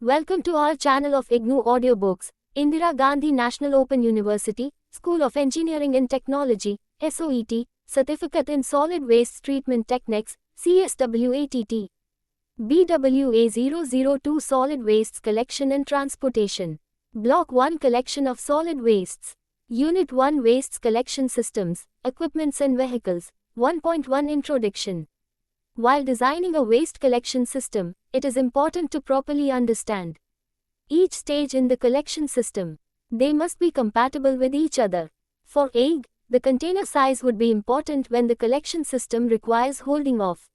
Welcome to our channel of IGNOU Audiobooks, Indira Gandhi National Open University, School of Engineering and Technology, SOET, Certificate in Solid Waste Treatment Techniques, CSWATT. BWA002 Solid Wastes Collection and Transportation. Block 1 Collection of Solid Wastes. Unit 1 Wastes Collection Systems, Equipments and Vehicles. 1.1 Introduction. While designing a waste collection system, it is important to properly understand each stage in the collection system. They must be compatible with each other. For egg, the container size would be important when the collection system requires holding of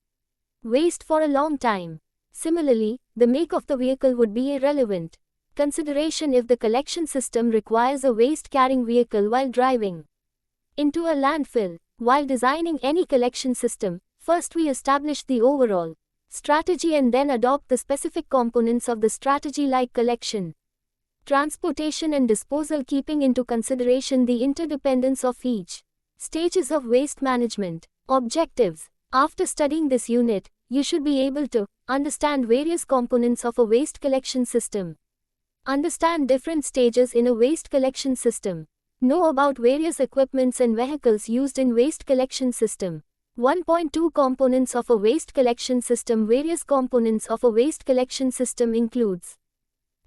waste for a long time. Similarly, the make of the vehicle would be a relevant consideration if the collection system requires a waste-carrying vehicle while driving into a landfill. While designing any collection system, first we establish the overall strategy and then adopt the specific components of the strategy like collection, transportation and disposal, keeping into consideration the interdependence of each stages of waste management. Objectives. After studying this unit, you should be able to understand various components of a waste collection system, understand different stages in a waste collection system, know about various equipments and vehicles used in waste collection system. 1.2 Components of a waste collection system. Various components of a waste collection system includes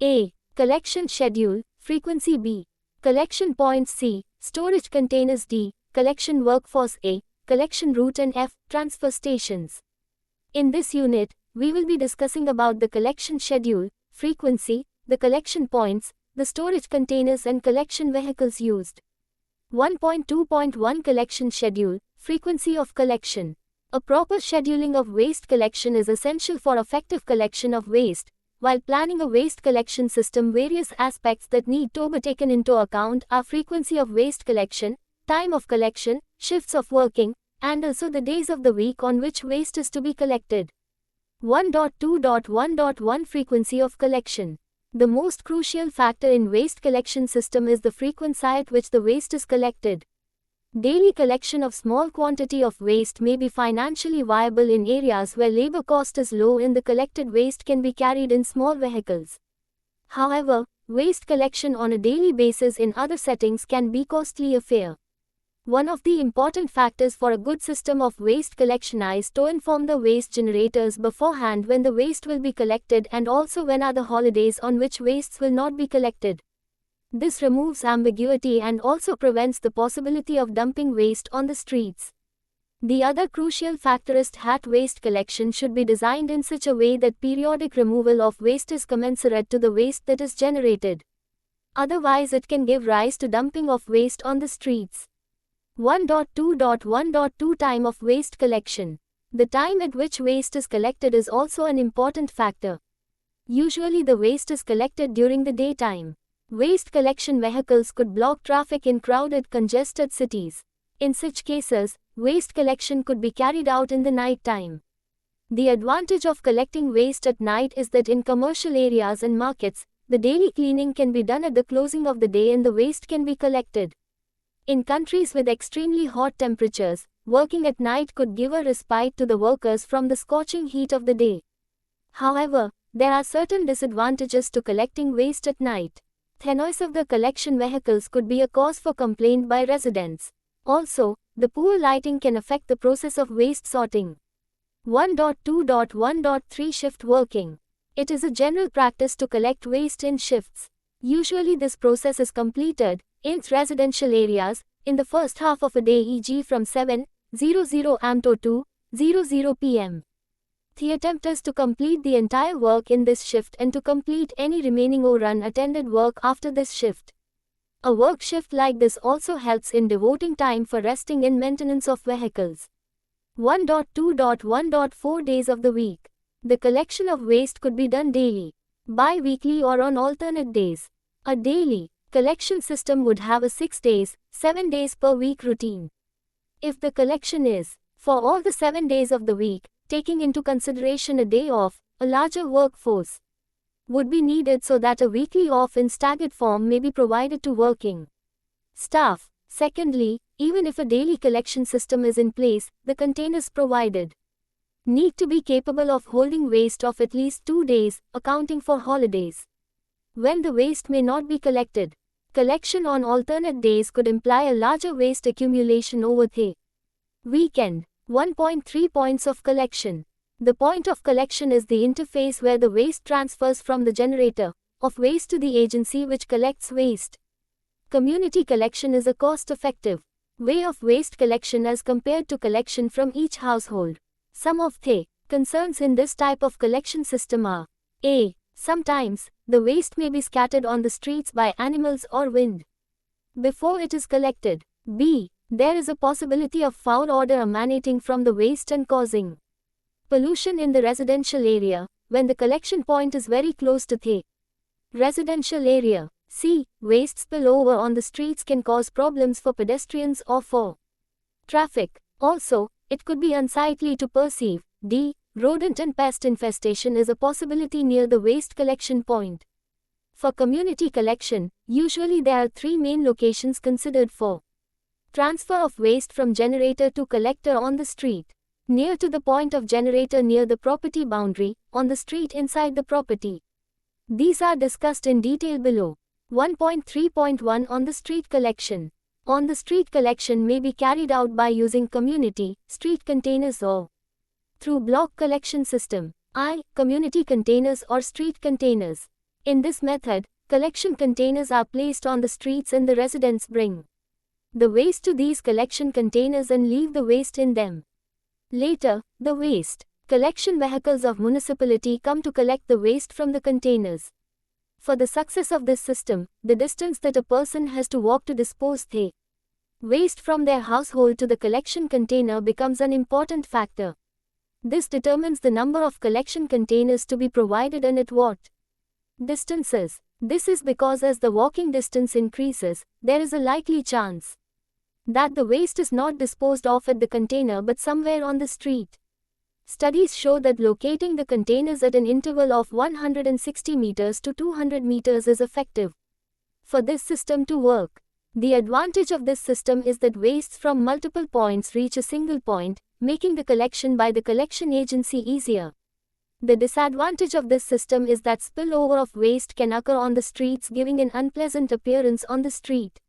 A. Collection schedule, frequency. B. Collection points. C. Storage containers. D. Collection workforce. A. Collection route. And F. Transfer stations. In this unit, we will be discussing about the collection schedule, frequency, the collection points, the storage containers and collection vehicles used. 1.2.1 Collection schedule, frequency of collection. A proper scheduling of waste collection is essential for effective collection of waste. While planning a waste collection system, various aspects that need to be taken into account are frequency of waste collection, time of collection, shifts of working, and also the days of the week on which waste is to be collected. 1.2.1.1 Frequency of collection. The most crucial factor in waste collection system is the frequency at which the waste is collected. Daily collection of small quantity of waste may be financially viable in areas where labor cost is low and the collected waste can be carried in small vehicles. However, waste collection on a daily basis in other settings can be costly affair. One of the important factors for a good system of waste collection is to inform the waste generators beforehand when the waste will be collected and also when are the holidays on which wastes will not be collected. This removes ambiguity and also prevents the possibility of dumping waste on the streets. The other crucial factor is that waste collection should be designed in such a way that periodic removal of waste is commensurate to the waste that is generated. Otherwise, it can give rise to dumping of waste on the streets. 1.2.1.2 Time of waste collection. The time at which waste is collected is also an important factor. Usually the waste is collected during the daytime. Waste collection vehicles could block traffic in crowded, congested cities. In such cases, waste collection could be carried out in the night time. The advantage of collecting waste at night is that in commercial areas and markets, the daily cleaning can be done at the closing of the day and the waste can be collected. In countries with extremely hot temperatures, working at night could give a respite to the workers from the scorching heat of the day. However, there are certain disadvantages to collecting waste at night. The noise of the collection vehicles could be a cause for complaint by residents. Also, the poor lighting can affect the process of waste sorting. 1.2.1.3 Shift working. It is a general practice to collect waste in shifts. Usually this process is completed in residential areas in the first half of a day, e.g. from 7:00 am to 2:00 pm. The attempt is to complete the entire work in this shift and to complete any remaining or unattended work after this shift. A work shift like this also helps in devoting time for resting and maintenance of vehicles. 1.2.1.4 Days of the week. The collection of waste could be done daily, bi-weekly or on alternate days. A daily collection system would have a 6 days, 7 days per week routine. If the collection is for all the 7 days of the week, taking into consideration a day off, a larger workforce would be needed so that a weekly off in staggered form may be provided to working staff. Secondly, even if a daily collection system is in place, the containers provided need to be capable of holding waste of at least 2 days, accounting for holidays. When the waste may not be collected, collection on alternate days could imply a larger waste accumulation over the weekend. 1.3 Points of collection. The point of collection is the interface where the waste transfers from the generator of waste to the agency which collects waste. Community collection is a cost-effective way of waste collection as compared to collection from each household. Some of the concerns in this type of collection system are: A. Sometimes, the waste may be scattered on the streets by animals or wind before it is collected. B. There is a possibility of foul odor emanating from the waste and causing pollution in the residential area, when the collection point is very close to the residential area. C. Waste spillover on the streets can cause problems for pedestrians or for traffic. Also, it could be unsightly to perceive. D. Rodent and pest infestation is a possibility near the waste collection point. For community collection, usually there are 3 main locations considered for transfer of waste from generator to collector: on the street, near to the point of generator near the property boundary, on the street inside the property. These are discussed in detail below. 1.3.1 On the street collection. On the street collection may be carried out by using community street containers or through block collection system. I. Community containers or street containers. In this method, collection containers are placed on the streets and the residents bring the waste to these collection containers and leave the waste in them. Later, the waste collection vehicles of municipality come to collect the waste from the containers. For the success of this system, the distance that a person has to walk to dispose the waste from their household to the collection container becomes an important factor. This determines the number of collection containers to be provided and at what distances. This is because as the walking distance increases, there is a likely chance that the waste is not disposed of at the container but somewhere on the street. Studies show that locating the containers at an interval of 160 meters to 200 meters is effective for this system to work. The advantage of this system is that wastes from multiple points reach a single point, making the collection by the collection agency easier. The disadvantage of this system is that spillover of waste can occur on the streets, giving an unpleasant appearance on the street.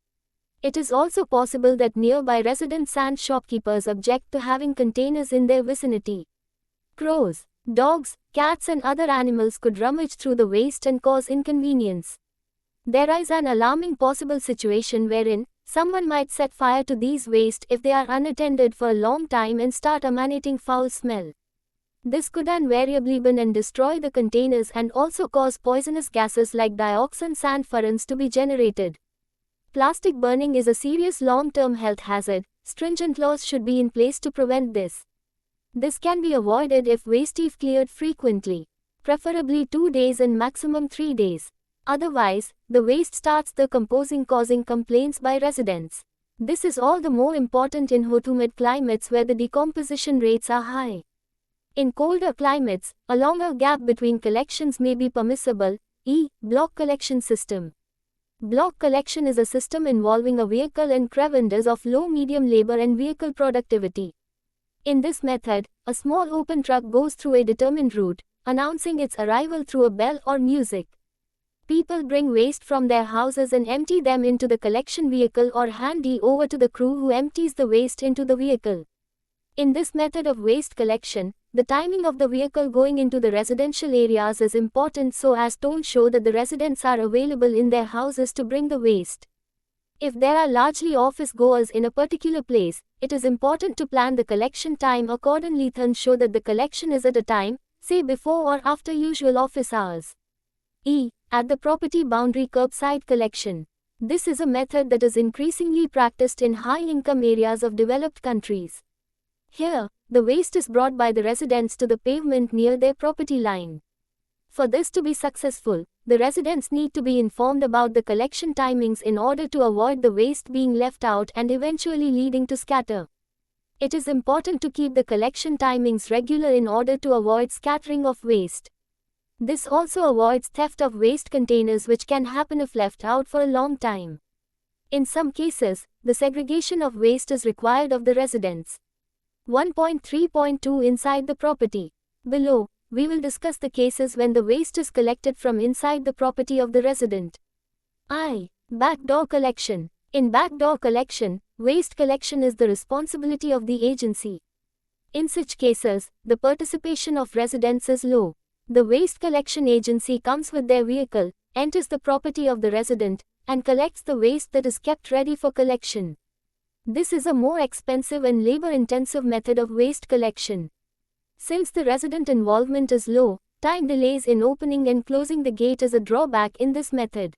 It is also possible that nearby residents and shopkeepers object to having containers in their vicinity. Crows, dogs, cats and other animals could rummage through the waste and cause inconvenience. There is an alarming possible situation wherein someone might set fire to these waste if they are unattended for a long time and start emanating foul smell. This could invariably burn and destroy the containers and also cause poisonous gases like dioxin and furans to be generated. Plastic burning is a serious long-term health hazard. Stringent laws should be in place to prevent this. This can be avoided if waste is cleared frequently, preferably 2 days and maximum 3 days. Otherwise, the waste starts decomposing, causing complaints by residents. This is all the more important in humid climates where the decomposition rates are high. In colder climates, a longer gap between collections may be permissible. E. Block collection system. Block collection is a system involving a vehicle and crew vendors of low-medium labor and vehicle productivity. In this method, a small open truck goes through a determined route, announcing its arrival through a bell or music. People bring waste from their houses and empty them into the collection vehicle or hand it over to the crew who empties the waste into the vehicle. In this method of waste collection, the timing of the vehicle going into the residential areas is important so as to show that the residents are available in their houses to bring the waste. If there are largely office goers in a particular place, it is important to plan the collection time accordingly to ensure that the collection is at a time, say before or after usual office hours. E. At the property boundary curbside collection. This is a method that is increasingly practiced in high-income areas of developed countries. Here, the waste is brought by the residents to the pavement near their property line. For this to be successful, the residents need to be informed about the collection timings in order to avoid the waste being left out and eventually leading to scatter. It is important to keep the collection timings regular in order to avoid scattering of waste. This also avoids theft of waste containers, which can happen if left out for a long time. In some cases, the segregation of waste is required of the residents. 1.3.2 Inside the property. Below, we will discuss the cases when the waste is collected from inside the property of the resident. I. Backdoor collection. In backdoor collection, waste collection is the responsibility of the agency. In such cases, the participation of residents is low. The waste collection agency comes with their vehicle, enters the property of the resident, and collects the waste that is kept ready for collection. This is a more expensive and labor-intensive method of waste collection. Since the resident involvement is low, time delays in opening and closing the gate is a drawback in this method.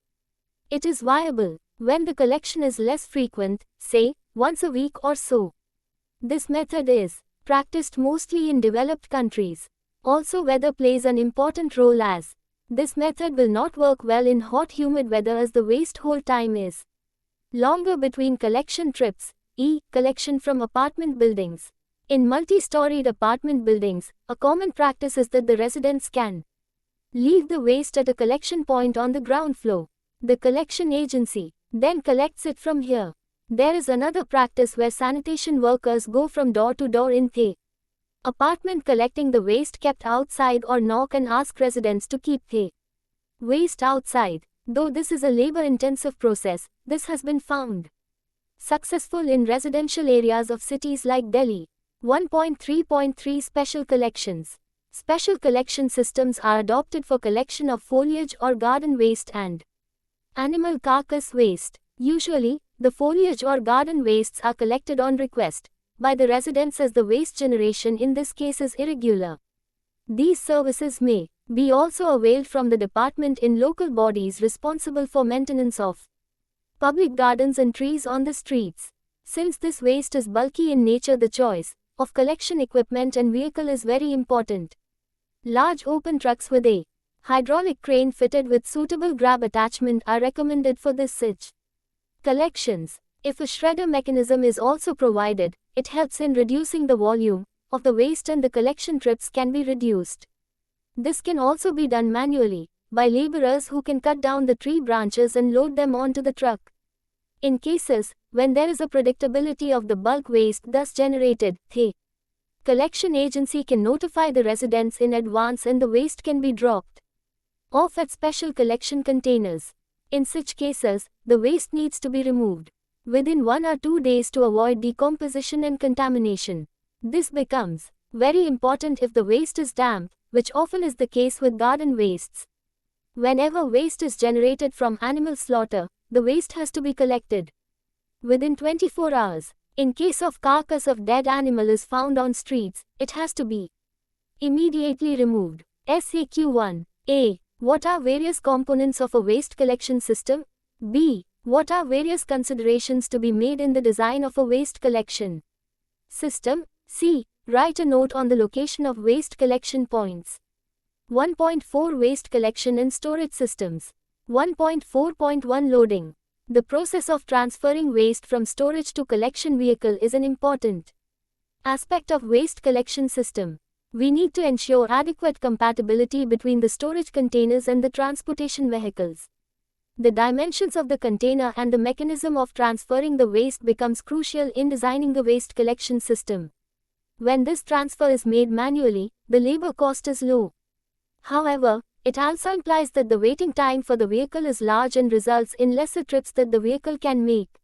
It is viable when the collection is less frequent, say, once a week or so. This method is practiced mostly in developed countries. Also, weather plays an important role, as this method will not work well in hot humid weather as the waste hold time is longer between collection trips. Collection from apartment buildings. In multi-storied apartment buildings, a common practice is that the residents can leave the waste at a collection point on the ground floor. The collection agency then collects it from here. There is another practice where sanitation workers go from door to door in the apartment collecting the waste kept outside, or knock and ask residents to keep the waste outside. Though this is a labor-intensive process, this has been found successful in residential areas of cities like Delhi. 1.3.3 Special collections. Special collection systems are adopted for collection of foliage or garden waste and animal carcass waste. Usually, the foliage or garden wastes are collected on request by the residents, as the waste generation in this case is irregular. These services may be also availed from the department in local bodies responsible for maintenance of public gardens and trees on the streets. Since this waste is bulky in nature, the choice of collection equipment and vehicle is very important. Large open trucks with a hydraulic crane fitted with suitable grab attachment are recommended for this such collections. If a shredder mechanism is also provided, it helps in reducing the volume of the waste and the collection trips can be reduced. This can also be done manually by laborers who can cut down the tree branches and load them onto the truck. In cases when there is a predictability of the bulk waste thus generated, the collection agency can notify the residents in advance and the waste can be dropped off at special collection containers. In such cases, the waste needs to be removed within 1 or 2 days to avoid decomposition and contamination. This becomes very important if the waste is damp, which often is the case with garden wastes. Whenever waste is generated from animal slaughter, the waste has to be collected within 24 hours. In case of carcass of dead animal is found on streets, it has to be immediately removed. SAQ 1. What are various components of a waste collection system? B. What are various considerations to be made in the design of a waste collection system? C. Write a note on the location of waste collection points. 1.4 Waste collection and storage systems. 1.4.1 Loading. The process of transferring waste from storage to collection vehicle is an important aspect of waste collection system. We need to ensure adequate compatibility between the storage containers and the transportation vehicles. The dimensions of the container and the mechanism of transferring the waste becomes crucial in designing the waste collection system. When this transfer is made manually, the labor cost is low. However, it also implies that the waiting time for the vehicle is large and results in lesser trips that the vehicle can make.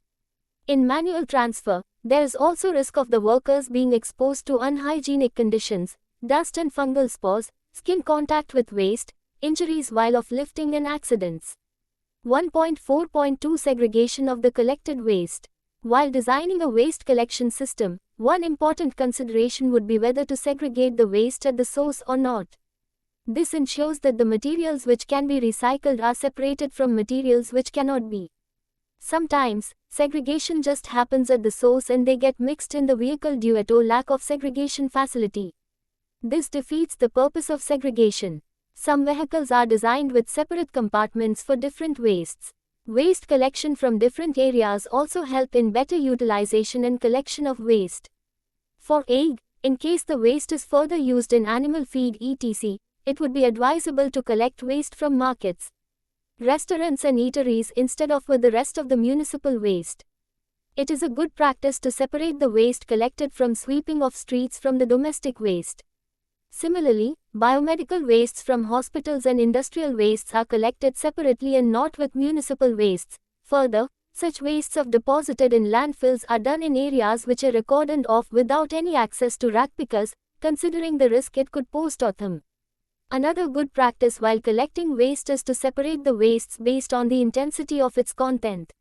In manual transfer, there is also risk of the workers being exposed to unhygienic conditions, dust and fungal spores, skin contact with waste, injuries while of lifting and accidents. 1.4.2 Segregation of the collected waste. While designing a waste collection system, one important consideration would be whether to segregate the waste at the source or not. This ensures that the materials which can be recycled are separated from materials which cannot be. Sometimes, segregation just happens at the source and they get mixed in the vehicle due to lack of segregation facility. This defeats the purpose of segregation. Some vehicles are designed with separate compartments for different wastes. Waste collection from different areas also help in better utilization and collection of waste. For egg, in case the waste is further used in animal feed etc., it would be advisable to collect waste from markets, restaurants and eateries instead of with the rest of the municipal waste. It is a good practice to separate the waste collected from sweeping of streets from the domestic waste. Similarly, biomedical wastes from hospitals and industrial wastes are collected separately and not with municipal wastes. Further, such wastes of deposited in landfills are done in areas which are cordoned off without any access to rag pickers, considering the risk it could pose to them. Another good practice while collecting waste is to separate the wastes based on the intensity of its content.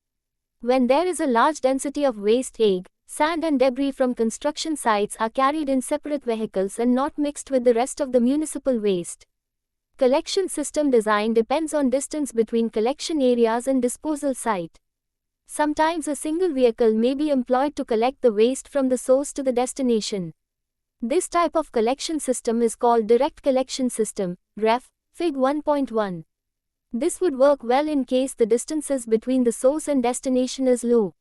When there is a large density of waste, sand and debris from construction sites are carried in separate vehicles and not mixed with the rest of the municipal waste. Collection system design depends on distance between collection areas and disposal site. Sometimes a single vehicle may be employed to collect the waste from the source to the destination. This type of collection system is called direct collection system, ref. Fig 1.1. This would work well in case the distances between the source and destination is low.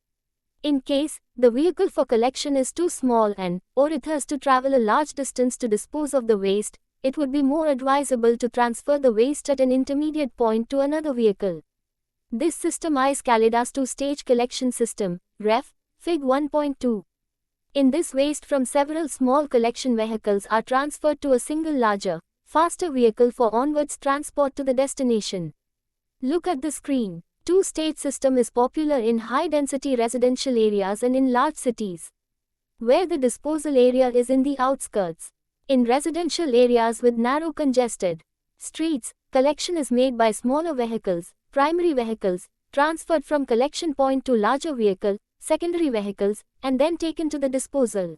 In case the vehicle for collection is too small or it has to travel a large distance to dispose of the waste, it would be more advisable to transfer the waste at an intermediate point to another vehicle. This system is called as two-stage collection system, ref. Fig 1.2. In this, waste from several small collection vehicles are transferred to a single larger, faster vehicle for onwards transport to the destination. Look at the screen. Two-stage system is popular in high-density residential areas and in large cities, where the disposal area is in the outskirts. In residential areas with narrow congested streets, collection is made by smaller vehicles, primary vehicles, transferred from collection point to larger vehicle, secondary vehicles, and then taken to the disposal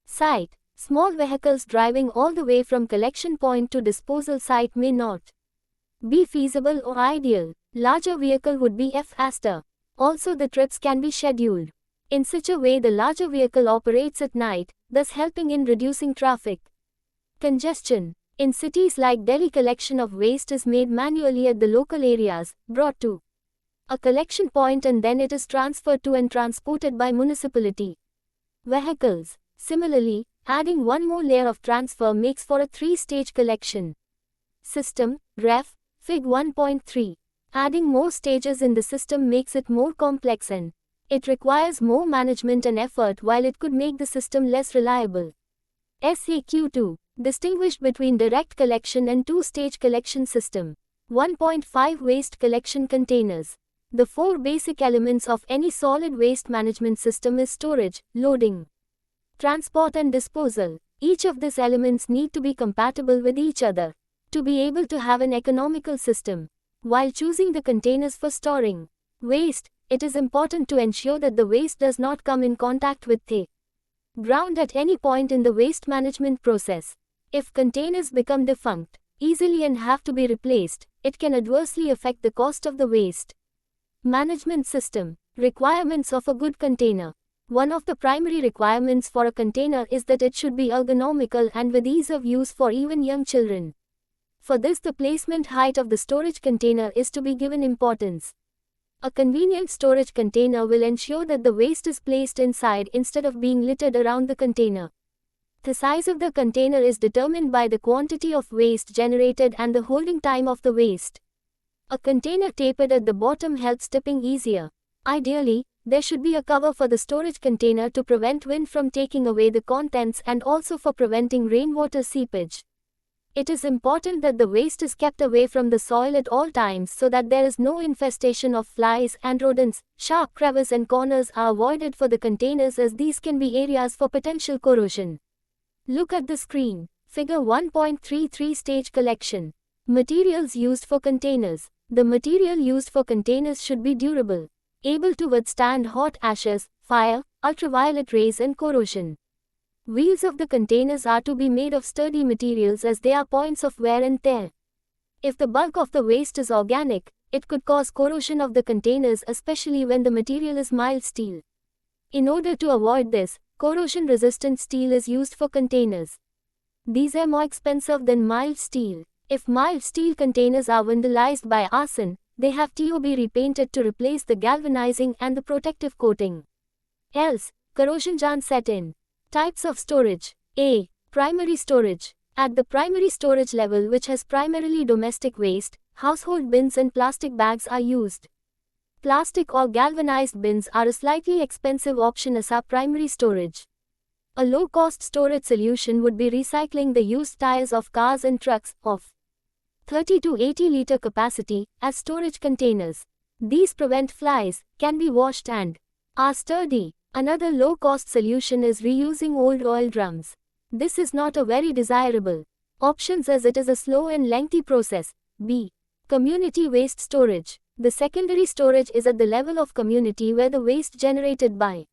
site. Small vehicles driving all the way from collection point to disposal site may not be feasible or ideal. Larger vehicle would be faster. Also, the trips can be scheduled in such a way the larger vehicle operates at night, thus helping in reducing traffic congestion. In cities like Delhi, collection of waste is made manually at the local areas, brought to a collection point, and then it is transferred to and transported by municipality vehicles. Similarly, adding one more layer of transfer makes for a three-stage collection system, ref. Fig 1.3. Adding more stages in the system makes it more complex and it requires more management and effort, while it could make the system less reliable. SAQ2. Distinguished between direct collection and two-stage collection system. 1.5 Waste collection containers. The four basic elements of any solid waste management system is storage, loading, transport and disposal. Each of these elements need to be compatible with each other to be able to have an economical system. While choosing the containers for storing waste, it is important to ensure that the waste does not come in contact with the ground at any point in the waste management process. If containers become defunct easily and have to be replaced, it can adversely affect the cost of the waste management system. Requirements of a good container. One of the primary requirements for a container is that it should be ergonomical and with ease of use for even young children. For this, the placement height of the storage container is to be given importance. A convenient storage container will ensure that the waste is placed inside instead of being littered around the container. The size of the container is determined by the quantity of waste generated and the holding time of the waste. A container tapered at the bottom helps tipping easier. Ideally, there should be a cover for the storage container to prevent wind from taking away the contents and also for preventing rainwater seepage. It is important that the waste is kept away from the soil at all times so that there is no infestation of flies and rodents. Sharp crevices and corners are avoided for the containers, as these can be areas for potential corrosion. Look at the screen. Figure 1.33 Stage collection. Materials used for containers. The material used for containers should be durable, able to withstand hot ashes, fire, ultraviolet rays and corrosion. Wheels of the containers are to be made of sturdy materials, as they are points of wear and tear. If the bulk of the waste is organic, it could cause corrosion of the containers, especially when the material is mild steel. In order to avoid this, corrosion-resistant steel is used for containers. These are more expensive than mild steel. If mild steel containers are vandalized by arson, they have to be repainted to replace the galvanizing and the protective coating. Else, corrosion can set in. Types of storage. A. Primary storage. At the primary storage level, which has primarily domestic waste, household bins and plastic bags are used. plastic or galvanized bins are a slightly expensive option as our primary storage. A low-cost storage solution would be recycling the used tires of cars and trucks, of 30 to 80 liter capacity, as storage containers. These prevent flies, can be washed and are sturdy. Another low-cost solution is reusing old oil drums. This is not a very desirable option as it is a slow and lengthy process. B. Community waste storage. The secondary storage is at the level of community where the waste generated by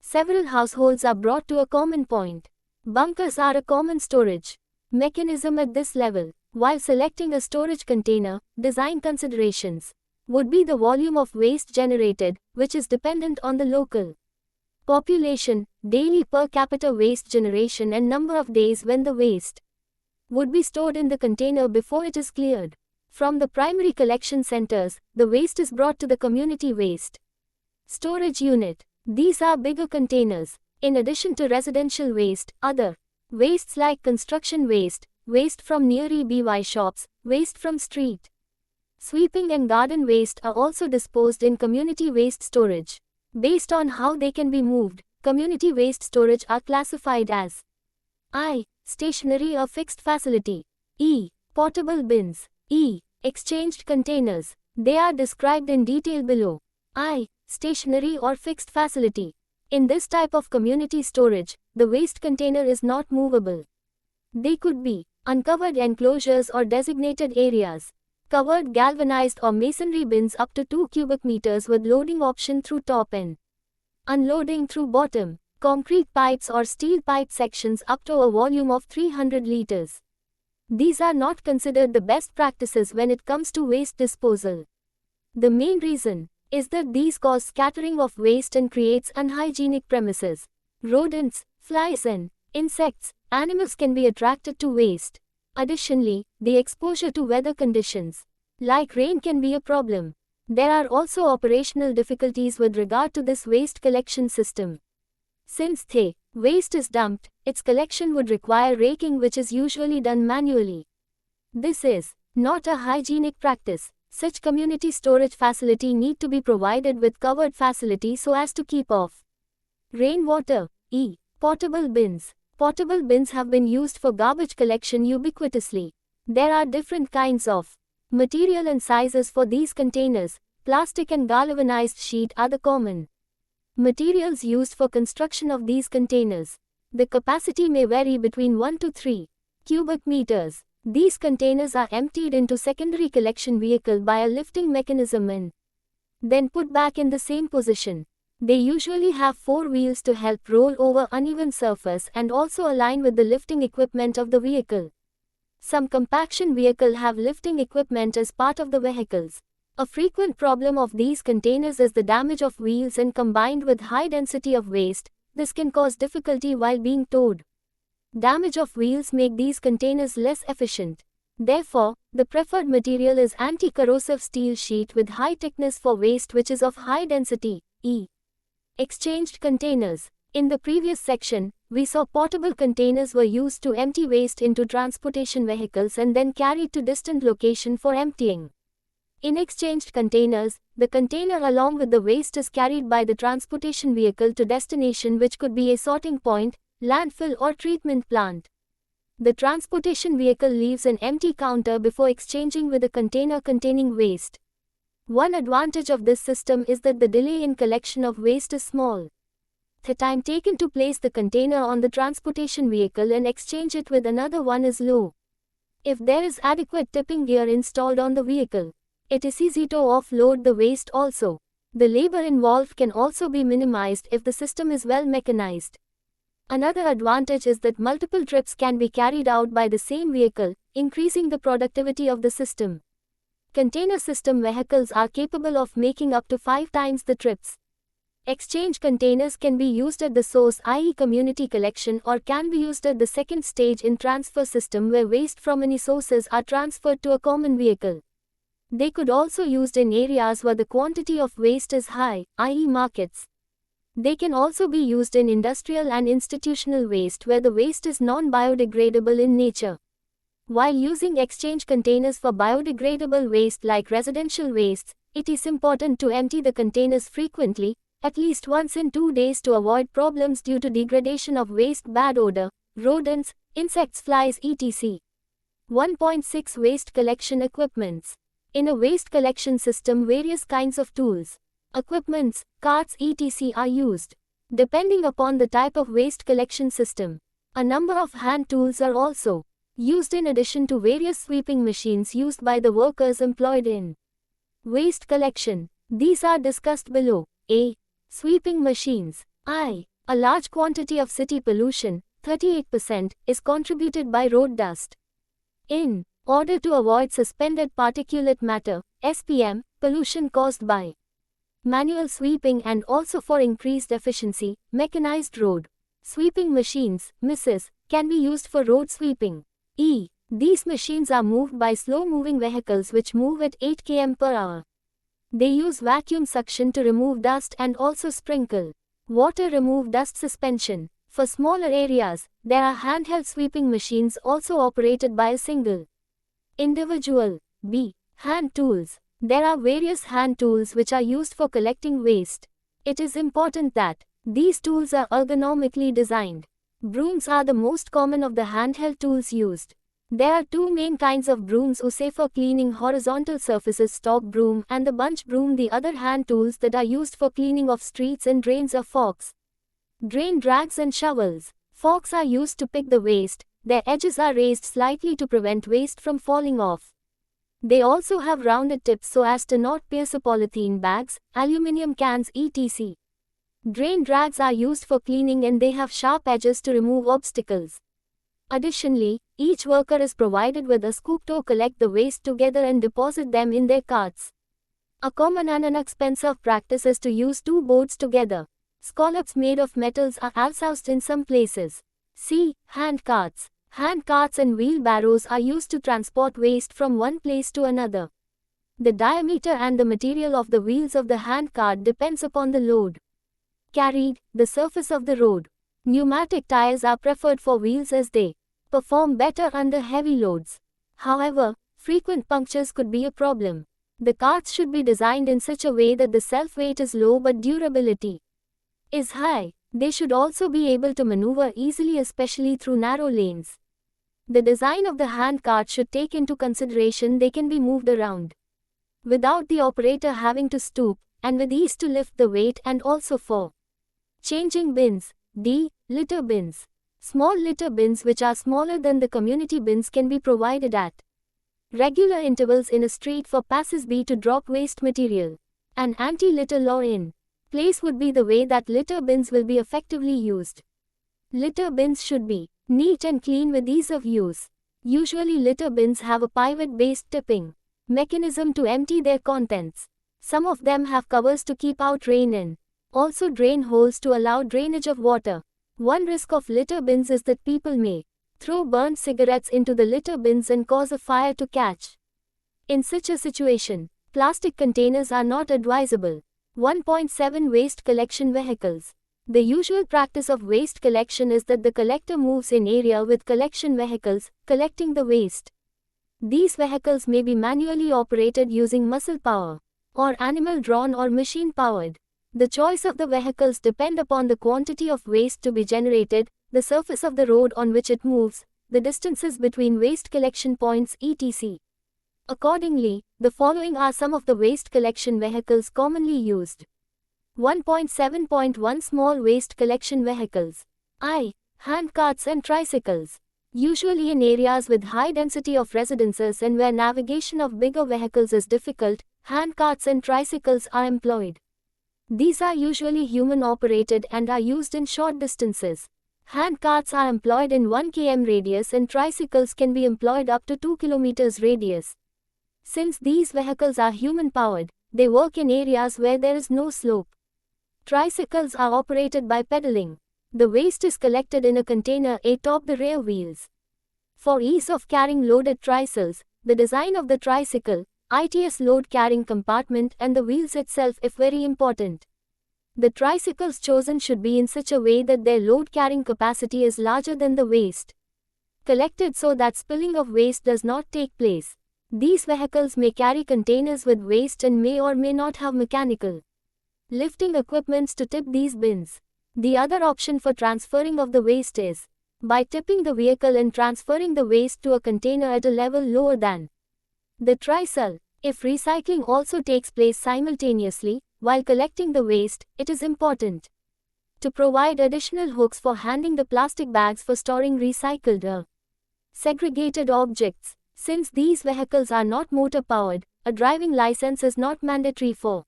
several households are brought to a common point. Bunkers are a common storage mechanism at this level. While selecting a storage container, design considerations would be the volume of waste generated, which is dependent on the local population, daily per capita waste generation and number of days when the waste would be stored in the container before it is cleared. From the primary collection centers, the waste is brought to the community waste storage unit. These are bigger containers. In addition to residential waste, other wastes like construction waste, waste from nearby BY shops, waste from street sweeping and garden waste are also disposed in community waste storage. Based on how they can be moved, community waste storage are classified as I. Stationary or fixed facility. E. Portable bins. E. Exchanged containers. They are described in detail below. I. Stationary or fixed facility. In this type of community storage, the waste container is not movable. They could be uncovered enclosures or designated areas. Covered galvanized or masonry bins up to 2 cubic meters with loading option through top and unloading through bottom. Concrete pipes or steel pipe sections up to a volume of 300 liters. These are not considered the best practices when it comes to waste disposal. The main reason is that these cause scattering of waste and creates unhygienic premises. Rodents, flies and insects, animals can be attracted to waste. Additionally, the exposure to weather conditions like rain can be a problem. There are also operational difficulties with regard to this waste collection system. Since the waste is dumped, its collection would require raking, which is usually done manually. This is not a hygienic practice. Such community storage facility need to be provided with covered facility so as to keep off rainwater. E. Portable bins. Portable bins have been used for garbage collection ubiquitously. There are different kinds of material and sizes for these containers. Plastic and galvanized sheet are the common materials used for construction of these containers. The capacity may vary between 1 to 3 cubic meters. These containers are emptied into secondary collection vehicle by a lifting mechanism and then put back in the same position. They usually have 4 wheels to help roll over uneven surface and also align with the lifting equipment of the vehicle. Some compaction vehicles have lifting equipment as part of the vehicles. A frequent problem of these containers is the damage of wheels, and combined with high density of waste, this can cause difficulty while being towed. Damage of wheels make these containers less efficient. Therefore, the preferred material is anti-corrosive steel sheet with high thickness for waste which is of high density. E. Exchanged containers. In the previous section, we saw portable containers were used to empty waste into transportation vehicles and then carried to distant location for emptying. In exchanged containers, the container along with the waste is carried by the transportation vehicle to destination, which could be a sorting point, landfill or treatment plant. The transportation vehicle leaves an empty counter before exchanging with a container containing waste. One advantage of this system is that the delay in collection of waste is small. The time taken to place the container on the transportation vehicle and exchange it with another one is low. If there is adequate tipping gear installed on the vehicle, it is easy to offload the waste also. The labor involved can also be minimized if the system is well mechanized. Another advantage is that multiple trips can be carried out by the same vehicle, increasing the productivity of the system. Container system vehicles are capable of making up to 5 times the trips. Exchange containers can be used at the source, i.e. community collection, or can be used at the second stage in transfer system where waste from many sources are transferred to a common vehicle. They could also used in areas where the quantity of waste is high, i.e. markets. They can also be used in industrial and institutional waste where the waste is non-biodegradable in nature. While using exchange containers for biodegradable waste like residential wastes, It is important to empty the containers frequently, at least once in 2 days to avoid problems due to degradation of waste, bad odor, rodents, insects, flies, etc. 1.6 Waste collection equipments. In a waste collection system, various kinds of tools, equipments, carts, etc. are used. Depending upon the type of waste collection system, a number of hand tools are also used in addition to various sweeping machines used by the workers employed in waste collection. These are discussed below. A. Sweeping machines. A large quantity of city pollution, 38%, is contributed by road dust. In order to avoid suspended particulate matter, SPM, pollution caused by manual sweeping and also for increased efficiency, mechanized road sweeping machines, MISs, can be used for road sweeping. These machines are moved by slow-moving vehicles which move at 8 km per hour. They use vacuum suction to remove dust and also sprinkle water remove dust suspension. For smaller areas, there are handheld sweeping machines also operated by a single individual. B. Hand tools. There are various hand tools which are used for collecting waste. It is important that these tools are ergonomically designed. Brooms are the most common of the handheld tools used. There are two main kinds of brooms: Usse for cleaning horizontal surfaces, stalk broom, and the bunch broom. The other hand tools that are used for cleaning of streets and drains are forks, drain drags and shovels. Forks are used to pick the waste. Their edges are raised slightly to prevent waste from falling off. They also have rounded tips so as to not pierce polythene bags, aluminum cans, etc. Drain drags are used for cleaning and they have sharp edges to remove obstacles. Additionally, each worker is provided with a scoop to collect the waste together and deposit them in their carts. A common and inexpensive practice is to use two boards together. Scallops made of metals are also used in some places. C. Hand carts. Hand carts and wheelbarrows are used to transport waste from one place to another. The diameter and the material of the wheels of the hand cart depends upon the load carried, the surface of the road. Pneumatic tires are preferred for wheels as they perform better under heavy loads. However, frequent punctures could be a problem. The carts should be designed in such a way that the self-weight is low but durability is high. They should also be able to maneuver easily, especially through narrow lanes. The design of the hand cart should take into consideration they can be moved around without the operator having to stoop, and with ease to lift the weight, and also for changing bins. D. Litter bins. Small litter bins which are smaller than the community bins can be provided at regular intervals in a street for passers-by to drop waste material. An anti-litter law in place would be the way that litter bins will be effectively used. Litter bins should be neat and clean with ease of use. Usually litter bins have a pivot-based tipping mechanism to empty their contents. Some of them have covers to keep out rain in. Also drain holes to allow drainage of water. One risk of litter bins is that people may throw burnt cigarettes into the litter bins and cause a fire to catch. In such a situation, plastic containers are not advisable. 1.7 Waste collection vehicles. The usual practice of waste collection is that the collector moves in area with collection vehicles, collecting the waste. These vehicles may be manually operated using muscle power, or animal drawn or machine powered. The choice of the vehicles depend upon the quantity of waste to be generated, the surface of the road on which it moves, the distances between waste collection points, etc. Accordingly, the following are some of the waste collection vehicles commonly used. 1.7.1 Small waste collection vehicles. I. Hand carts and tricycles. Usually in areas with high density of residences and where navigation of bigger vehicles is difficult, hand carts and tricycles are employed. These are usually human-operated and are used in short distances. Hand carts are employed in 1 km radius and tricycles can be employed up to 2 km radius. Since these vehicles are human-powered, they work in areas where there is no slope. Tricycles are operated by pedaling. The waste is collected in a container atop the rear wheels. For ease of carrying loaded tricycles, the design of the tricycle, its load-carrying compartment and the wheels itself is very important. The tricycles chosen should be in such a way that their load-carrying capacity is larger than the waste collected so that spilling of waste does not take place. These vehicles may carry containers with waste and may or may not have mechanical lifting equipments to tip these bins. The other option for transferring of the waste is by tipping the vehicle and transferring the waste to a container at a level lower than the tristle. If recycling also takes place simultaneously, while collecting the waste, it is important to provide additional hooks for handing the plastic bags for storing recycled or segregated objects. Since these vehicles are not motor-powered, a driving license is not mandatory for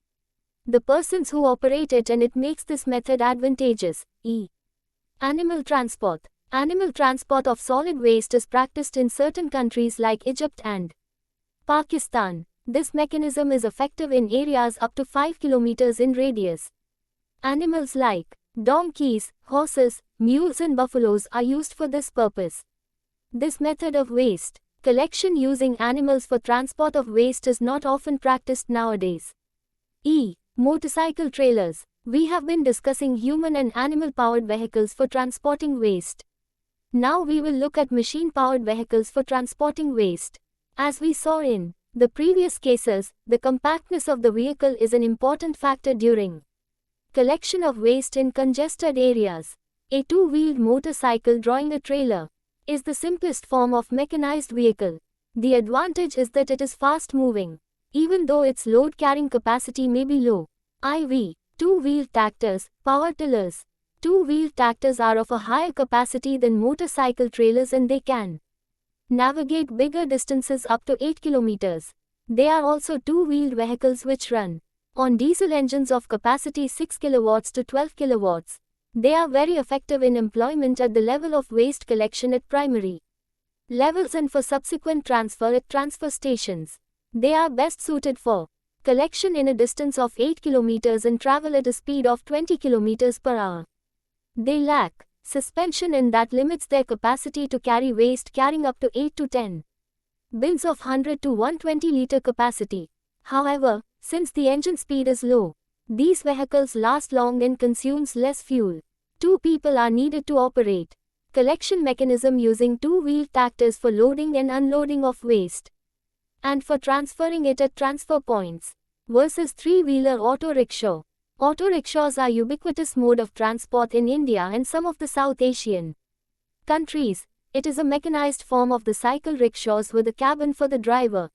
the persons who operate it, and it makes this method advantageous. Animal transport. Animal transport of solid waste is practiced in certain countries like Egypt and Pakistan. This mechanism is effective in areas up to 5 kilometers in radius. Animals like donkeys, horses, mules and buffaloes are used for this purpose. This method of waste collection using animals for transport of waste is not often practiced nowadays. Motorcycle trailers. We have been discussing human and animal-powered vehicles for transporting waste. Now we will look at machine-powered vehicles for transporting waste. As we saw in the previous cases, the compactness of the vehicle is an important factor during collection of waste in congested areas. A two-wheeled motorcycle drawing a trailer is the simplest form of mechanized vehicle. The advantage is that it is fast-moving, even though its load-carrying capacity may be low. Two-wheeled tractors, power tillers. Two-wheeled tractors are of a higher capacity than motorcycle trailers and they can navigate bigger distances up to 8 kilometers. They are also two-wheeled vehicles which run on diesel engines of capacity 6 kilowatts to 12 kilowatts. They are very effective in employment at the level of waste collection at primary levels and for subsequent transfer at transfer stations. They are best suited for collection in a distance of 8 kilometers and travel at a speed of 20 kilometers per hour. They lack suspension, and that limits their capacity to carry waste carrying up to 8 to 10 bins of 100 to 120 liter capacity. However, since the engine speed is low, these vehicles last long and consumes less fuel. Two people are needed to operate collection mechanism using two-wheeled tractors for loading and unloading of waste and for transferring it at transfer points versus three-wheeler auto rickshaw. Auto rickshaws are ubiquitous mode of transport in India and some of the South Asian countries. It is a mechanized form of the cycle rickshaws with a cabin for the driver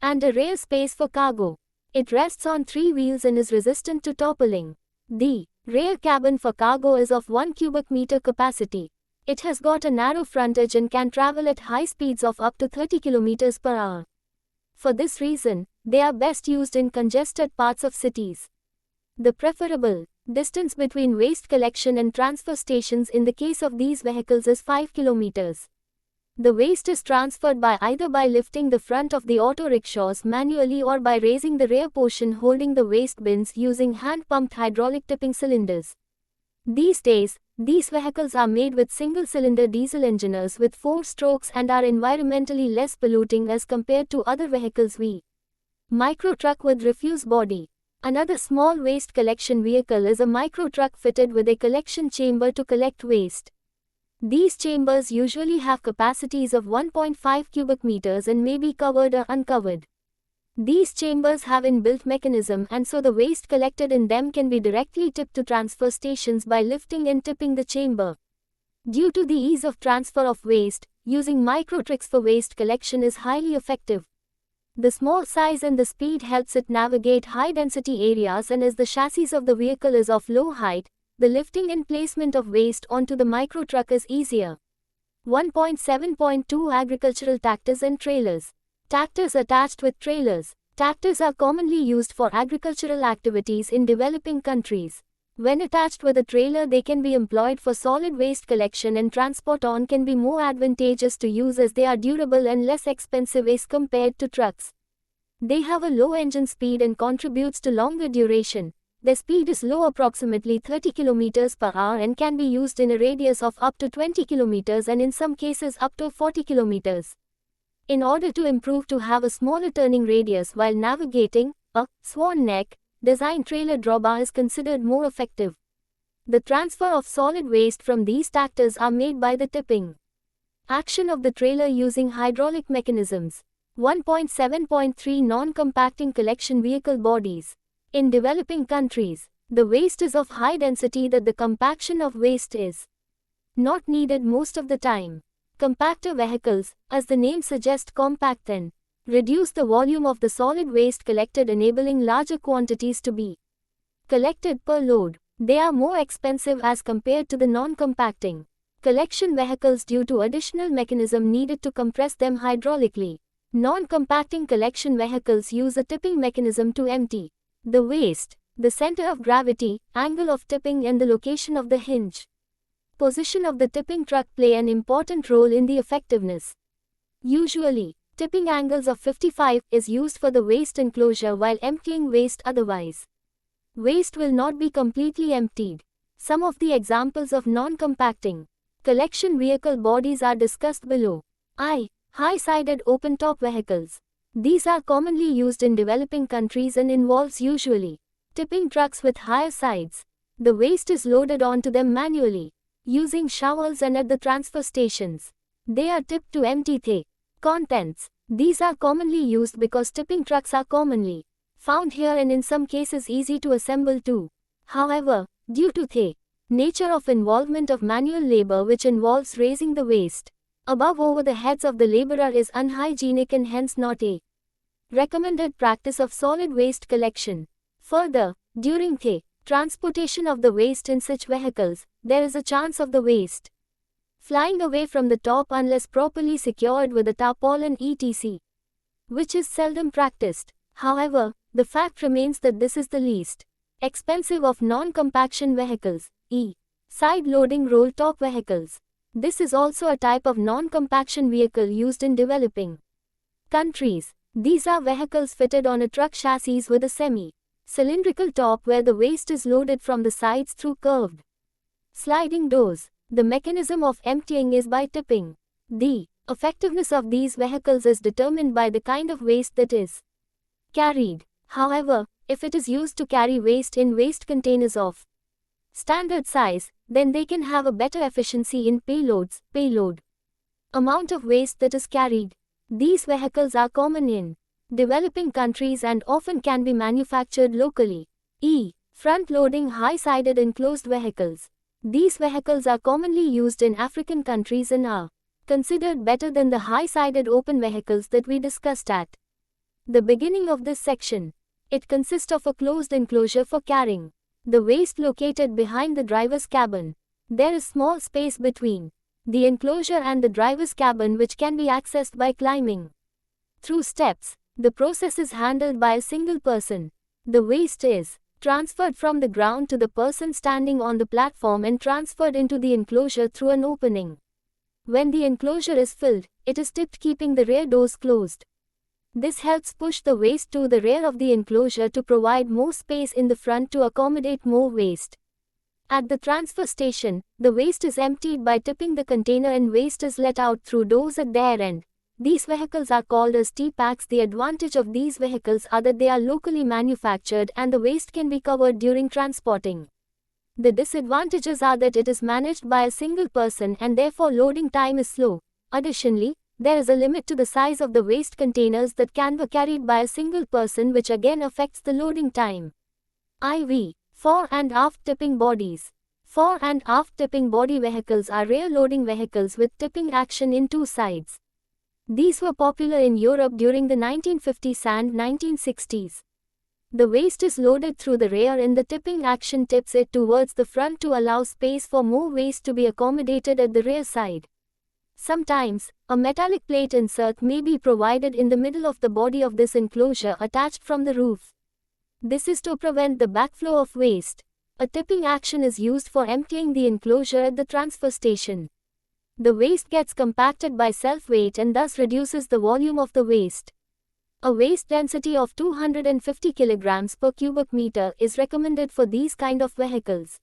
and a rear space for cargo. It rests on three wheels and is resistant to toppling. The rear cabin for cargo is of 1 cubic meter capacity. It has got a narrow frontage and can travel at high speeds of up to 30 kilometers per hour. For this reason, they are best used in congested parts of cities. The preferable distance between waste collection and transfer stations in the case of these vehicles is 5 kilometers. The waste is transferred by either by lifting the front of the auto rickshaws manually or by raising the rear portion holding the waste bins using hand-pumped hydraulic tipping cylinders. These days, these vehicles are made with single-cylinder diesel engines with 4 strokes and are environmentally less polluting as compared to other vehicles. Micro truck with refuse body. Another small waste collection vehicle is a micro truck fitted with a collection chamber to collect waste. These chambers usually have capacities of 1.5 cubic meters and may be covered or uncovered. These chambers have inbuilt mechanism, and so the waste collected in them can be directly tipped to transfer stations by lifting and tipping the chamber. Due to the ease of transfer of waste, using micro trucks for waste collection is highly effective. The small size and the speed helps it navigate high-density areas, and as the chassis of the vehicle is of low height, the lifting and placement of waste onto the micro truck is easier. 1.7.2 Agricultural tractors and trailers. Tractors attached with trailers. Tractors are commonly used for agricultural activities in developing countries. When attached with a trailer, they can be employed for solid waste collection and transport on can be more advantageous to use as they are durable and less expensive as compared to trucks. They have a low engine speed and contributes to longer duration. Their speed is low, approximately 30 km per hour, and can be used in a radius of up to 20 km and in some cases up to 40 km. In order to improve to have a smaller turning radius while navigating, a swan neck design trailer drawbar is considered more effective. The transfer of solid waste from these tractors are made by the tipping action of the trailer using hydraulic mechanisms. 1.7.3 Non-compacting collection vehicle bodies. In developing countries, the waste is of high density that the compaction of waste is not needed most of the time. Compactor vehicles, as the name suggests, compact and reduce the volume of the solid waste collected, enabling larger quantities to be collected per load. They are more expensive as compared to the non-compacting collection vehicles due to additional mechanism needed to compress them hydraulically. Non-compacting collection vehicles use a tipping mechanism to empty the waste. The center of gravity, angle of tipping, and the location of the hinge position of the tipping truck play an important role in the effectiveness. Usually, tipping angles of 55 is used for the waste enclosure while emptying waste. Otherwise, waste will not be completely emptied. Some of the examples of non-compacting collection vehicle bodies are discussed below. High-sided open-top vehicles. These are commonly used in developing countries and involves usually tipping trucks with higher sides. The waste is loaded onto them manually, using shovels and at the transfer stations. They are tipped to empty the contents. These are commonly used because tipping trucks are commonly found here and in some cases easy to assemble too. However, due to the nature of involvement of manual labor which involves raising the waste above over the heads of the laborer is unhygienic and hence not a recommended practice of solid waste collection. Further, during the transportation of the waste in such vehicles, there is a chance of the waste flying away from the top unless properly secured with a tarpaulin etc., which is seldom practiced. However, the fact remains that this is the least expensive of non-compaction vehicles, side-loading roll-top vehicles. This is also a type of non-compaction vehicle used in developing countries. These are vehicles fitted on a truck chassis with a semi-cylindrical top where the waste is loaded from the sides through curved sliding doors. The mechanism of emptying is by tipping. The effectiveness of these vehicles is determined by the kind of waste that is carried. However, if it is used to carry waste in waste containers of standard size, then they can have a better efficiency in payload amount of waste that is carried. These vehicles are common in developing countries and often can be manufactured locally. Front-loading high-sided enclosed vehicles. These vehicles are commonly used in African countries and are considered better than the high-sided open vehicles that we discussed at the beginning of this section. It consists of a closed enclosure for carrying the waste located behind the driver's cabin. There is small space between the enclosure and the driver's cabin which can be accessed by climbing through steps. The process is handled by a single person. The waste is transferred from the ground to the person standing on the platform and transferred into the enclosure through an opening. When the enclosure is filled, it is tipped keeping the rear doors closed. This helps push the waste to the rear of the enclosure to provide more space in the front to accommodate more waste. At the transfer station, the waste is emptied by tipping the container and waste is let out through doors at their end. These vehicles are called as T-packs. The advantage of these vehicles are that they are locally manufactured and the waste can be covered during transporting. The disadvantages are that it is managed by a single person and therefore loading time is slow. Additionally, there is a limit to the size of the waste containers that can be carried by a single person, which again affects the loading time. Fore and aft tipping bodies. Fore and aft tipping body vehicles are rear loading vehicles with tipping action in two sides. These were popular in Europe during the 1950s and 1960s. The waste is loaded through the rear and the tipping action tips it towards the front to allow space for more waste to be accommodated at the rear side. Sometimes, a metallic plate insert may be provided in the middle of the body of this enclosure attached from the roof. This is to prevent the backflow of waste. A tipping action is used for emptying the enclosure at the transfer station. The waste gets compacted by self-weight and thus reduces the volume of the waste. A waste density of 250 kg per cubic meter is recommended for these kind of vehicles.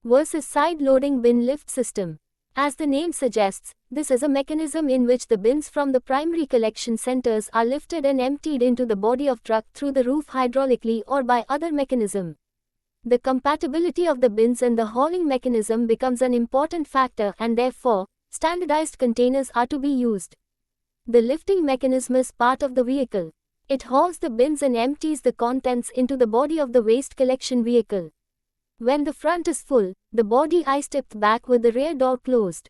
Versus side-loading bin lift system. As the name suggests, this is a mechanism in which the bins from the primary collection centers are lifted and emptied into the body of truck through the roof hydraulically or by other mechanism. The compatibility of the bins and the hauling mechanism becomes an important factor and therefore, standardized containers are to be used. The lifting mechanism is part of the vehicle. It hauls the bins and empties the contents into the body of the waste collection vehicle. When the front is full, the body I-steps back with the rear door closed.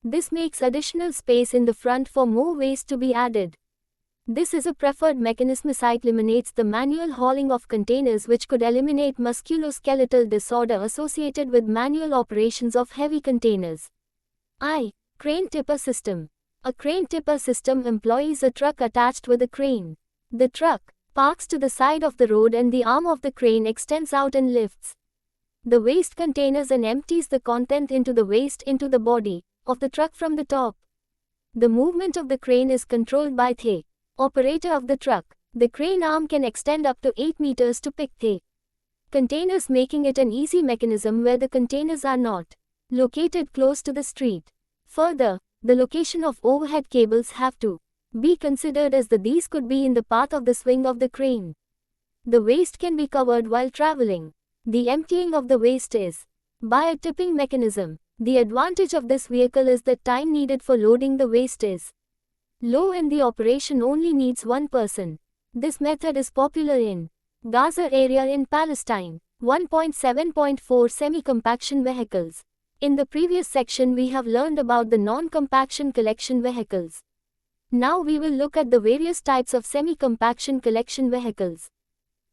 This makes additional space in the front for more waste to be added. This is a preferred mechanism as it eliminates the manual hauling of containers, which could eliminate musculoskeletal disorder associated with manual operations of heavy containers. Crane tipper system. A crane tipper system employs a truck attached with a crane. The truck parks to the side of the road and the arm of the crane extends out and lifts the waste containers and empties the content into the body of the truck from the top. The movement of the crane is controlled by the operator of the truck. The crane arm can extend up to 8 meters to pick the containers, making it an easy mechanism where the containers are not located close to the street. Further, the location of overhead cables have to be considered, as these could be in the path of the swing of the crane. The waste can be covered while traveling. The emptying of the waste is by a tipping mechanism. The advantage of this vehicle is that time needed for loading the waste is low and the operation only needs one person. This method is popular in Gaza area in Palestine. 1.7.4 Semi-compaction vehicles. In the previous section we have learned about the non-compaction collection vehicles. Now we will look at the various types of semi-compaction collection vehicles.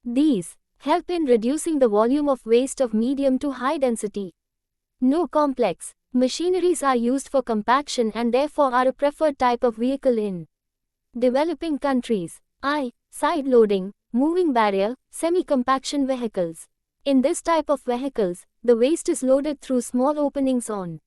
These help in reducing the volume of waste of medium to high density. No complex machineries are used for compaction and therefore are a preferred type of vehicle in developing countries. Side loading, moving barrier, semi-compaction vehicles. In this type of vehicles, the waste is loaded through small openings on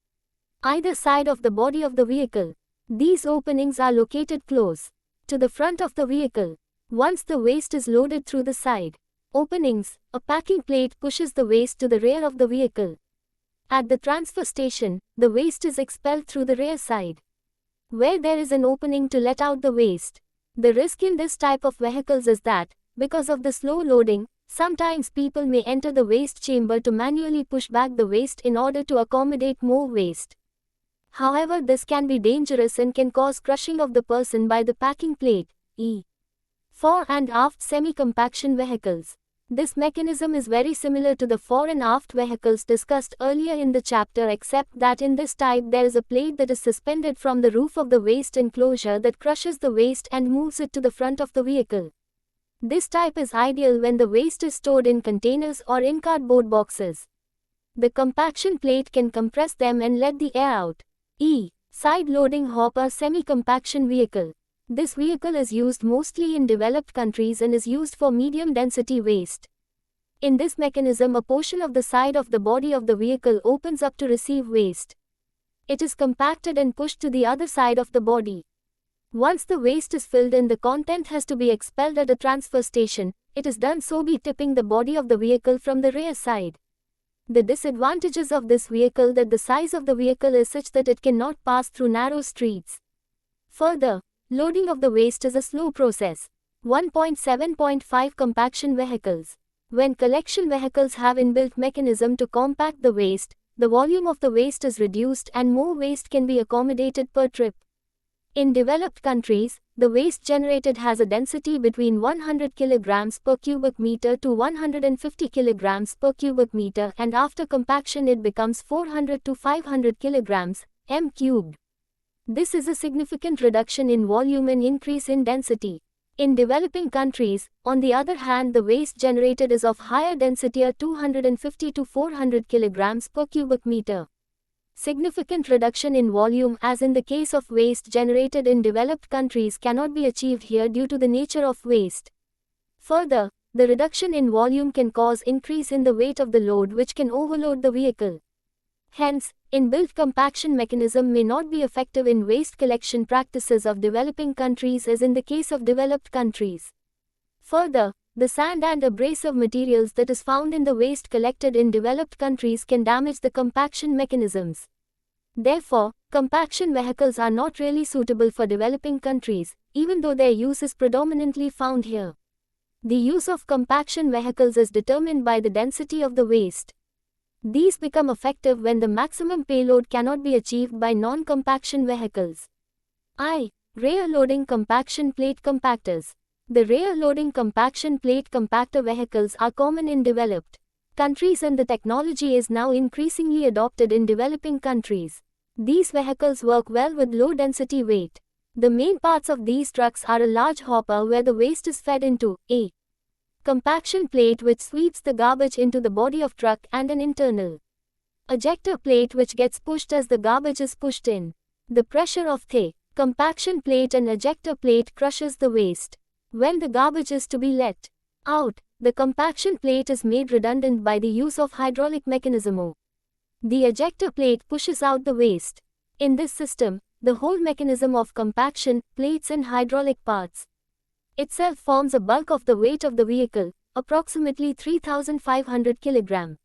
either side of the body of the vehicle. These openings are located close to the front of the vehicle. Once the waste is loaded through the side openings, a packing plate pushes the waste to the rear of the vehicle. At the transfer station, the waste is expelled through the rear side, where there is an opening to let out the waste. The risk in this type of vehicles is that, because of the slow loading, sometimes people may enter the waste chamber to manually push back the waste in order to accommodate more waste. However, this can be dangerous and can cause crushing of the person by the packing plate. Fore and aft semi-compaction vehicles. This mechanism is very similar to the fore and aft vehicles discussed earlier in the chapter, except that in this type there is a plate that is suspended from the roof of the waste enclosure that crushes the waste and moves it to the front of the vehicle. This type is ideal when the waste is stored in containers or in cardboard boxes. The compaction plate can compress them and let the air out. Side loading hopper semi-compaction vehicle. This vehicle is used mostly in developed countries and is used for medium density waste. In this mechanism, a portion of the side of the body of the vehicle opens up to receive waste. It is compacted and pushed to the other side of the body. Once the waste is filled and the content has to be expelled at a transfer station, it is done so by tipping the body of the vehicle from the rear side. The disadvantages of this vehicle that the size of the vehicle is such that it cannot pass through narrow streets. Further, loading of the waste is a slow process. 1.7.5 Compaction vehicles. When collection vehicles have inbuilt mechanism to compact the waste, the volume of the waste is reduced and more waste can be accommodated per trip. In developed countries, the waste generated has a density between 100 kg per cubic meter to 150 kg per cubic meter, and after compaction it becomes 400 to 500 kg m cubed. This is a significant reduction in volume and increase in density. In developing countries, on the other hand, the waste generated is of higher density at 250 to 400 kg per cubic meter. Significant reduction in volume, as in the case of waste generated in developed countries, cannot be achieved here due to the nature of waste. Further, the reduction in volume can cause increase in the weight of the load, which can overload the vehicle. Hence, inbuilt compaction mechanism may not be effective in waste collection practices of developing countries as in the case of developed countries. Further, the sand and abrasive materials that is found in the waste collected in developed countries can damage the compaction mechanisms. Therefore, compaction vehicles are not really suitable for developing countries, even though their use is predominantly found here. The use of compaction vehicles is determined by the density of the waste. These become effective when the maximum payload cannot be achieved by non-compaction vehicles. Rear loading compaction plate compactors. The rear loading compaction plate compactor vehicles are common in developed countries, and the technology is now increasingly adopted in developing countries. These vehicles work well with low density weight. The main parts of these trucks are a large hopper where the waste is fed into a compaction plate which sweeps the garbage into the body of truck, and an internal ejector plate which gets pushed as the garbage is pushed in. The pressure of the compaction plate and ejector plate crushes the waste. When the garbage is to be let out, the compaction plate is made redundant by the use of hydraulic mechanism. The ejector plate pushes out the waste. In this system, the whole mechanism of compaction, plates and hydraulic parts itself forms a bulk of the weight of the vehicle, approximately 3,500 kg.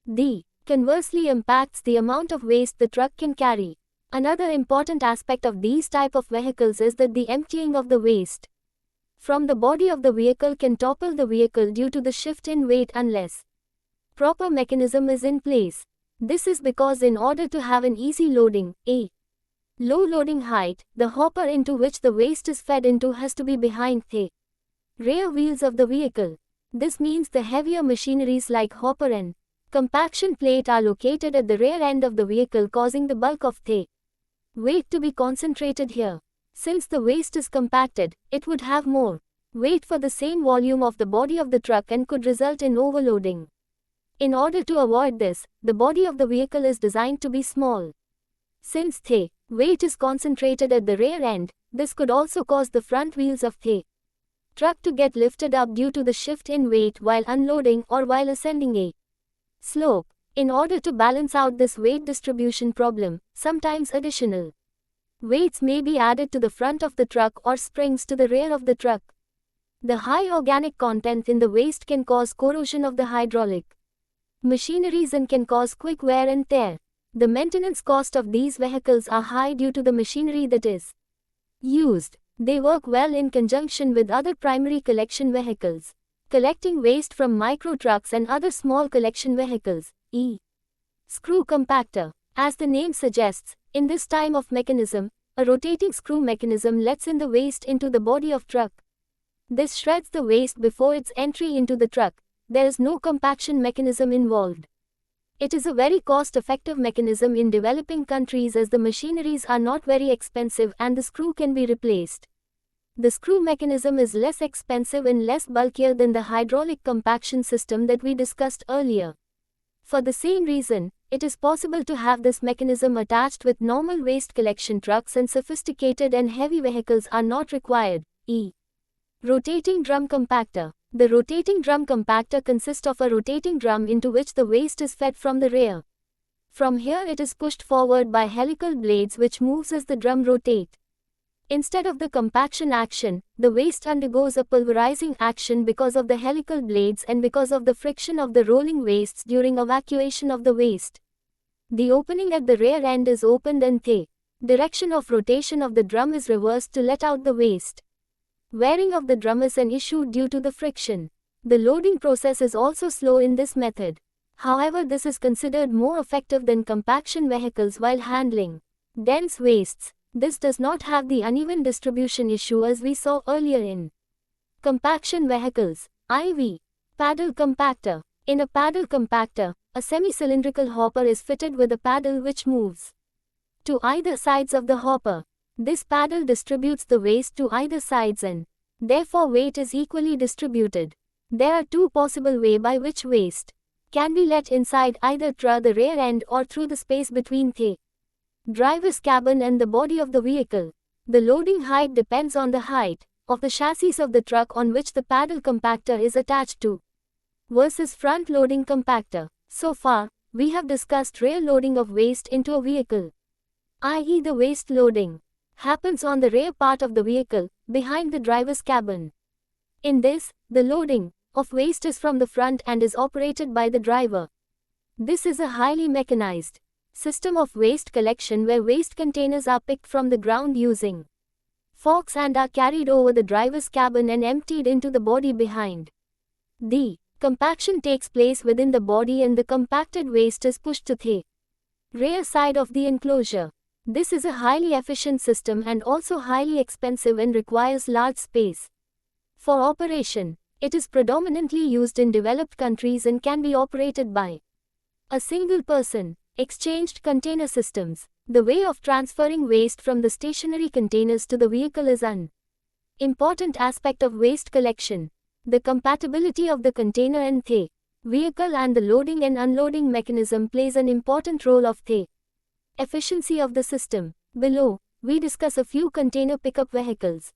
The conversely impacts the amount of waste the truck can carry. Another important aspect of these type of vehicles is that the emptying of the waste from the body of the vehicle can topple the vehicle due to the shift in weight unless proper mechanism is in place. This is because in order to have an easy loading, a low loading height, the hopper into which the waste is fed into has to be behind the rear wheels of the vehicle. This means the heavier machineries like hopper and compaction plate are located at the rear end of the vehicle, causing the bulk of the weight to be concentrated here. Since the waste is compacted, it would have more weight for the same volume of the body of the truck and could result in overloading. In order to avoid this, the body of the vehicle is designed to be small. Since the weight is concentrated at the rear end, this could also cause the front wheels of the truck to get lifted up due to the shift in weight while unloading or while ascending a slope. In order to balance out this weight distribution problem, sometimes additional weights may be added to the front of the truck or springs to the rear of the truck. The high organic content in the waste can cause corrosion of the hydraulic machineries and can cause quick wear and tear. The maintenance cost of these vehicles are high due to the machinery that is used. They work well in conjunction with other primary collection vehicles, collecting waste from micro trucks and other small collection vehicles. Screw compactor. As the name suggests, in this type of mechanism, a rotating screw mechanism lets in the waste into the body of truck. This shreds the waste before its entry into the truck. There is no compaction mechanism involved. It is a very cost-effective mechanism in developing countries as the machineries are not very expensive and the screw can be replaced. The screw mechanism is less expensive and less bulkier than the hydraulic compaction system that we discussed earlier. For the same reason, it is possible to have this mechanism attached with normal waste collection trucks, and sophisticated and heavy vehicles are not required. Rotating drum compactor. The rotating drum compactor consists of a rotating drum into which the waste is fed from the rear. From here it is pushed forward by helical blades which moves as the drum rotate. Instead of the compaction action, the waste undergoes a pulverizing action because of the helical blades and because of the friction of the rolling wastes during evacuation of the waste. The opening at the rear end is opened and the direction of rotation of the drum is reversed to let out the waste. Wearing of the drum is an issue due to the friction. The loading process is also slow in this method. However, this is considered more effective than compaction vehicles while handling dense wastes. This does not have the uneven distribution issue as we saw earlier in compaction vehicles. IV. Paddle compactor. In a paddle compactor, a semi-cylindrical hopper is fitted with a paddle which moves to either sides of the hopper. This paddle distributes the waste to either sides and therefore weight is equally distributed. There are two possible ways by which waste can be let inside either through the rear end or through the space between the driver's cabin and the body of the vehicle. The loading height depends on the height of the chassis of the truck on which the paddle compactor is attached to versus front loading compactor. So far, we have discussed rear loading of waste into a vehicle, i.e. the waste loading happens on the rear part of the vehicle, behind the driver's cabin. In this, the loading of waste is from the front and is operated by the driver. This is a highly mechanized system of waste collection where waste containers are picked from the ground using forks and are carried over the driver's cabin and emptied into the body behind. The compaction takes place within the body and the compacted waste is pushed to the rear side of the enclosure. This is a highly efficient system and also highly expensive and requires large space. For operation, it is predominantly used in developed countries and can be operated by a single person. Exchanged container systems. The way of transferring waste from the stationary containers to the vehicle is an important aspect of waste collection. The compatibility of the container and the vehicle and the loading and unloading mechanism plays an important role of the efficiency of the system. Below, we discuss a few container pickup vehicles.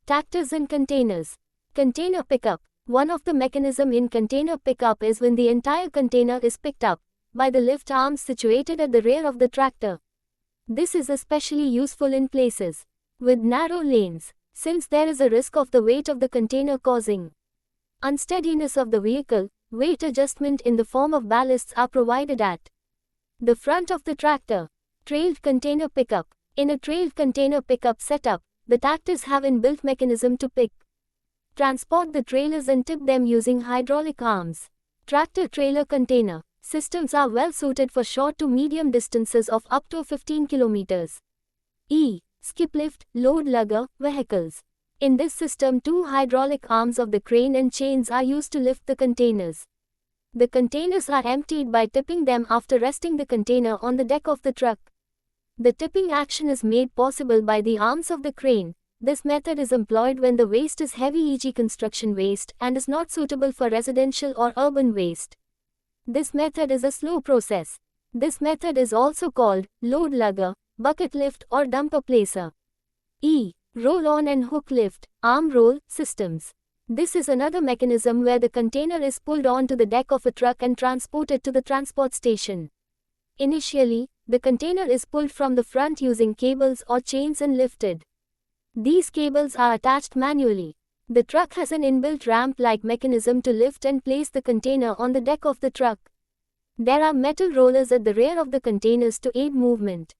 Tractors and containers. Container pickup. One of the mechanism in container pickup is when the entire container is picked up by the lift arms situated at the rear of the tractor. This is especially useful in places with narrow lanes, since there is a risk of the weight of the container causing unsteadiness of the vehicle. Weight adjustment in the form of ballasts are provided at the front of the tractor. Trailed container pickup. In a trailed container pickup setup, the tractors have inbuilt mechanism to pick, transport the trailers and tip them using hydraulic arms. Tractor-trailer container systems are well suited for short to medium distances of up to 15 kilometers. Skiplift, load lugger, vehicles. In this system, two hydraulic arms of the crane and chains are used to lift the containers. The containers are emptied by tipping them after resting the container on the deck of the truck. The tipping action is made possible by the arms of the crane. This method is employed when the waste is heavy, e.g. construction waste, and is not suitable for residential or urban waste. This method is a slow process. This method is also called load lugger, bucket lift or dumper placer. Roll-on and hook lift, arm roll systems. This is another mechanism where the container is pulled onto the deck of a truck and transported to the transport station. Initially, the container is pulled from the front using cables or chains and lifted. These cables are attached manually. The truck has an inbuilt ramp-like mechanism to lift and place the container on the deck of the truck. There are metal rollers at the rear of the containers to aid movement.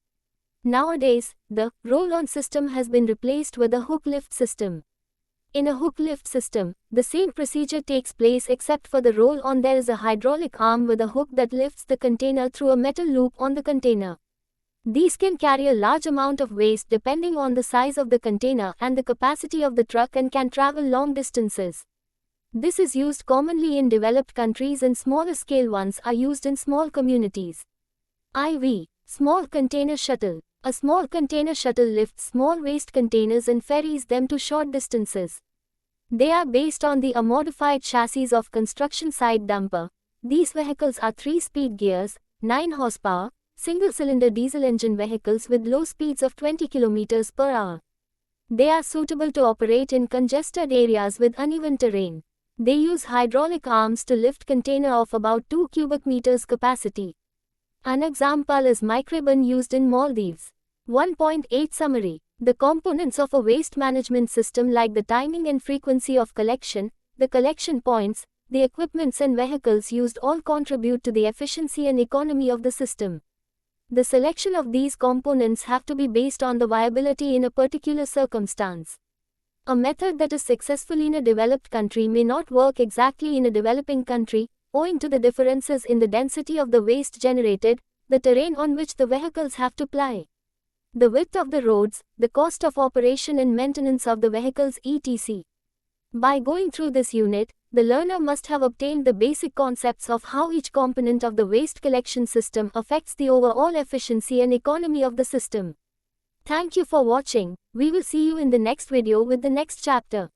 Nowadays, the roll-on system has been replaced with a hook lift system. In a hook lift system, the same procedure takes place except for the roll-on. There is a hydraulic arm with a hook that lifts the container through a metal loop on the container. These can carry a large amount of waste depending on the size of the container and the capacity of the truck and can travel long distances. This is used commonly in developed countries and smaller scale ones are used in small communities. Small container shuttle. A small container shuttle lifts small waste containers and ferries them to short distances. They are based on the modified chassis of construction site dumper. These vehicles are 3-speed gears, 9 horsepower, single-cylinder diesel engine vehicles with low speeds of 20 km per hour. They are suitable to operate in congested areas with uneven terrain. They use hydraulic arms to lift container of about 2 cubic meters capacity. An example is Microbun used in Maldives. 1.8 Summary. The components of a waste management system like the timing and frequency of collection, the collection points, the equipments and vehicles used all contribute to the efficiency and economy of the system. The selection of these components have to be based on the viability in a particular circumstance. A method that is successful in a developed country may not work exactly in a developing country, owing to the differences in the density of the waste generated, the terrain on which the vehicles have to ply, the width of the roads, the cost of operation and maintenance of the vehicles etc. By going through this unit, the learner must have obtained the basic concepts of how each component of the waste collection system affects the overall efficiency and economy of the system. Thank you for watching. We will see you in the next video with the next chapter.